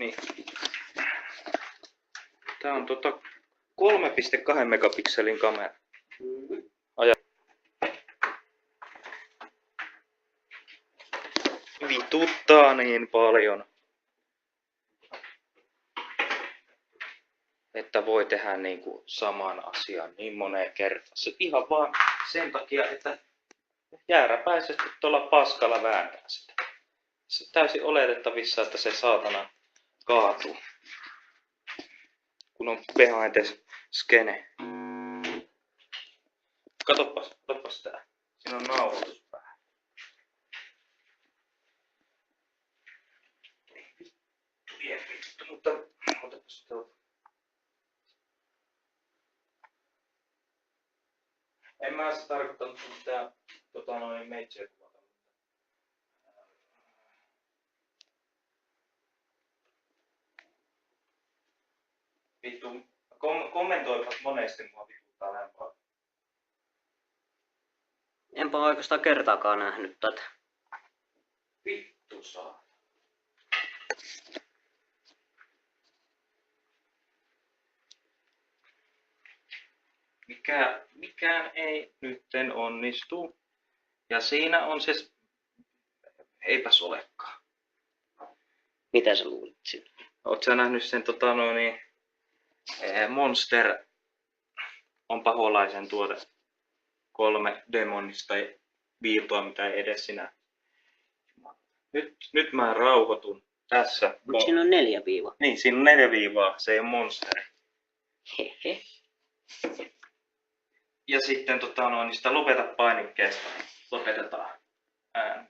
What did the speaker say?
Niin. Tää on 3,2 megapikselin kamera. Vituttaa niin paljon, että voi tehdä niinku saman asian niin moneen kertaan. Se ihan vaan sen takia, että jääräpäisesti tuolla paskalla vääntää sitä. Se on täysin oletettavissa, että se saatana kaatuu. Kun on behind the skene. Katoppas tää. Siinä on nauhoitus päällä. Vittu, mutta otapas tuolta. En mä se tarkoittanut mitään meitsiä kuvata. Vittu, kommentoipas monesti mua vituttaa näin paljon. Enpä oikeastaan kertaakaan nähnyt tätä. Vittu saa. Mikään ei nytten onnistu. Ja siinä on se... Eipäs olekaan. Mitä sä luulit sinne? Oot sä nähnyt sen Monster on paholaisen tuote 3 demonista viivoa, mitä ei edes sinä. Nyt mä rauhoitun tässä. Mut siinä on 4 viivaa. Niin, siinä on 4 viivaa, se ei ole Monster. Hehe. Ja sitten niin sitä lopeta painikkeesta. Lopetetaan ääni.